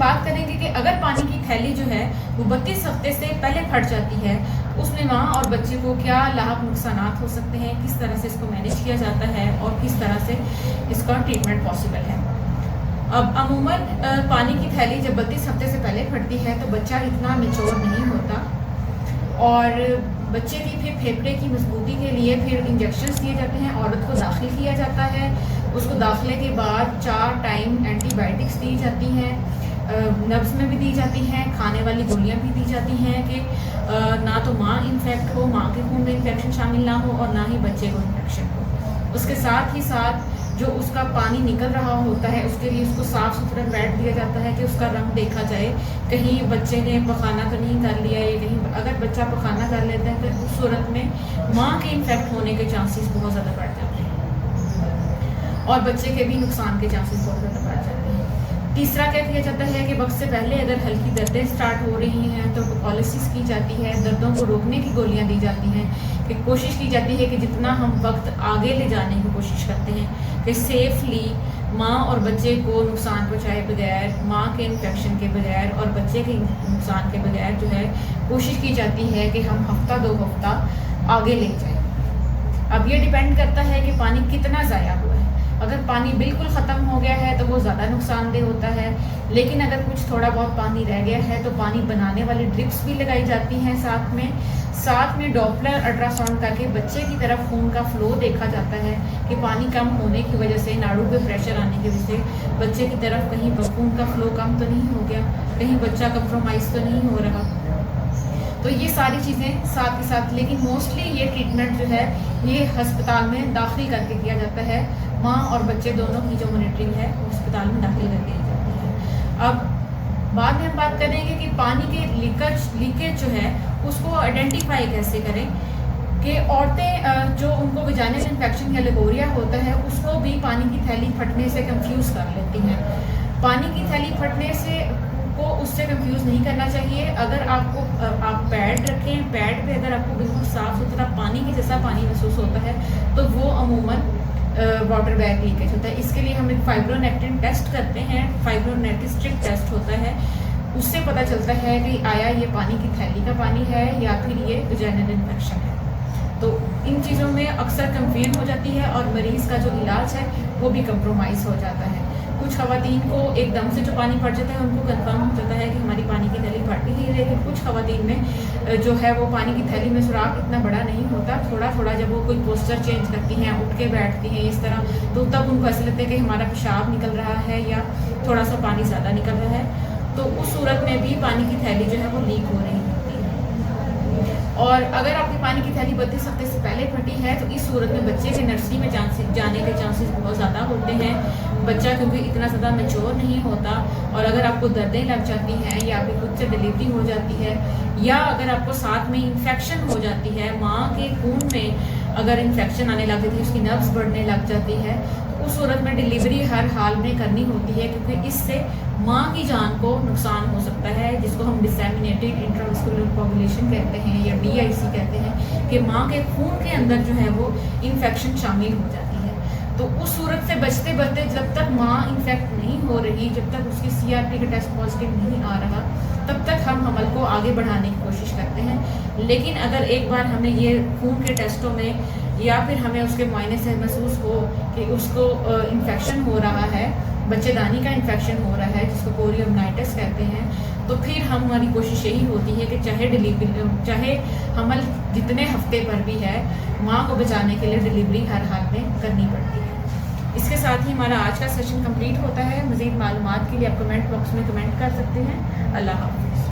बात करेंगे कि अगर पानी की थैली जो है वो 32 हफ्ते से पहले फट जाती है, उसमें माँ और बच्चे को क्या लाभ नुकसानात हो सकते हैं, किस तरह से इसको मैनेज किया जाता है और किस तरह से इसका ट्रीटमेंट पॉसिबल है। अब अमूमन पानी की थैली जब 32 हफ्ते से पहले फटती है तो बच्चा इतना मैच्योर नहीं होता और बच्चे की फिर फेफड़े की मजबूती के लिए फिर इंजेक्शंस दिए जाते हैं, औरत को दाखिल किया जाता है। उसको दाखिले के बाद 4 टाइम एंटीबायोटिक्स दी जाती हैं, नब्ज़ में भी दी जाती हैं, खाने वाली गोलियां भी दी जाती हैं कि ना तो माँ इन्फेक्ट हो, माँ के खून में इन्फेक्शन शामिल ना हो और ना ही बच्चे को इन्फेक्शन हो। उसके साथ ही साथ जो उसका पानी निकल रहा होता है उसके लिए उसको साफ़ सुथरा पैड दिया जाता है कि उसका रंग देखा जाए, कहीं बच्चे ने पखाना तो नहीं कर लिया, या कहीं अगर बच्चा पखाना कर लेता है तो उस सूरत में माँ के इन्फेक्ट होने के चांसेस बहुत ज़्यादा बढ़ जाते हैं और बच्चे के भी नुकसान के चांसेस बहुत ज़्यादा बढ़ जाते हैं। तीसरा क्या किया जाता है कि वक्त से पहले अगर हल्की दर्दें स्टार्ट हो रही हैं तो पॉलिसिस की जाती है, दर्दों को रोकने की गोलियां दी जाती हैं कि कोशिश की जाती है कि जितना हम वक्त आगे ले जाने की कोशिश करते हैं कि सेफली माँ और बच्चे को नुकसान पहुँचाए बगैर, माँ के इन्फेक्शन के बगैर और बच्चे के नुकसान के बगैर जो है कोशिश की जाती है कि हम हफ्ता 2 हफ्ता आगे ले जाएं। अब ये डिपेंड करता है कि पानी कितना ज़ाया हुआ है। अगर पानी बिल्कुल ख़त्म हो गया है तो वो ज़्यादा नुकसानदेह होता है, लेकिन अगर कुछ थोड़ा बहुत पानी रह गया है तो पानी बनाने वाली ड्रिप्स भी लगाई जाती हैं। साथ में डॉपलर अल्ट्रासाउंड करके बच्चे की तरफ खून का फ्लो देखा जाता है कि पानी कम होने की वजह से, नाड़ू पे प्रेशर आने की वजह से बच्चे की तरफ कहीं खून का फ्लो कम तो नहीं हो गया, कहीं बच्चा कंप्रोमाइज़ तो नहीं हो रहा। तो ये सारी चीज़ें साथ ही साथ, लेकिन मोस्टली ये ट्रीटमेंट जो है ये अस्पताल में दाखिल करके किया जाता है। माँ और बच्चे दोनों की जो मॉनिटरिंग है अस्पताल में दाखिल करके की जाती है। अब बाद में हम बात करेंगे कि पानी के लीकेज जो है उसको आइडेंटिफाई कैसे करें कि औरतें जो उनको वजाइनल इन्फेक्शन या लेगोरिया होता है उसको भी पानी की थैली फटने से कंफ्यूज कर लेती हैं। पानी की थैली फटने से को उससे कंफ्यूज नहीं करना चाहिए। अगर आप पैड रखें, पैड पे अगर आपको बिल्कुल साफ़ सुथरा पानी के जैसा पानी महसूस होता है तो वो अमूमन वाटर बैग लीकेज होता है। इसके लिए हम एक फाइब्रोनेक्टिन टेस्ट करते हैं, फाइब्रोनेक्टिन टेस्ट होता है, उससे पता चलता है कि आया ये पानी की थैली का पानी है या फिर ये वजाइनल इन्फेक्शन है। तो इन चीज़ों में अक्सर कंफ्यूजन हो जाती है और मरीज़ का जो इलाज है वो भी कंप्रोमाइज़ हो जाता है। कुछ ख़वातीन को एकदम से जो पानी फट जाता है उनको कंफर्म हो जाता है कि हमारी पानी की थैली फट ही है, लेकिन कुछ ख़वातीन में जो है वो पानी की थैली में सुराख इतना बड़ा नहीं होता। थोड़ा थोड़ा जब वो कोई पोस्चर चेंज करती हैं, उठ के बैठती हैं इस तरह, तो तब उनको ऐसा लगता है कि हमारा पेशाब निकल रहा है या थोड़ा सा पानी ज़्यादा निकल रहा है। तो उस सूरत में भी पानी की थैली जो है वो लीक हो रही होती है। और अगर आपकी पानी की थैली 32 हफ्ते से पहले फटी है तो इस सूरत में बच्चे के नर्सरी में जाने के चांसेस बहुत ज़्यादा होते हैं। बच्चा क्योंकि इतना ज़्यादा मैच्योर नहीं होता और अगर आपको दर्दें लग जाती हैं या आपकी खुद से डिलीवरी हो जाती है या अगर आपको साथ में इन्फेक्शन हो जाती है, माँ के खून में अगर इन्फेक्शन आने लग जाती है, उसकी नब्ज़ बढ़ने लग जाती है, उस सूरत में डिलीवरी हर हाल में करनी होती है क्योंकि इससे माँ की जान को नुकसान हो सकता है, जिसको हम डिसेमिनेटेड इंट्रावेस्कुलर कोगुलेशन कहते हैं या DIC कहते हैं कि माँ के खून के अंदर जो है वो इन्फेक्शन शामिल हो जाती है। तो उस सूरत से बचते बचते जब तक माँ इन्फेक्ट नहीं हो रही, जब तक उसकी CRP का टेस्ट पॉजिटिव नहीं आ रहा, तब तक हम हमल को आगे बढ़ाने की कोशिश करते हैं। लेकिन अगर एक बार हमें ये खून के टेस्टों में या फिर हमें उसके मुआयने से महसूस हो कि उसको इन्फेक्शन हो रहा है, बच्चेदानी का इन्फेक्शन हो रहा है जिसको कोरियोमनाइटिस कहते हैं, तो फिर हमारी कोशिश यही होती है कि चाहे हमल जितने हफ्ते पर भी है, माँ को बचाने के लिए डिलीवरी हर हाल में करनी पड़ती है। इसके साथ ही हमारा आज का सेशन कंप्लीट होता है। मज़ीद मालूमात के लिए आप कमेंट बॉक्स में कमेंट कर सकते हैं। अल्लाह हाफ़िज़।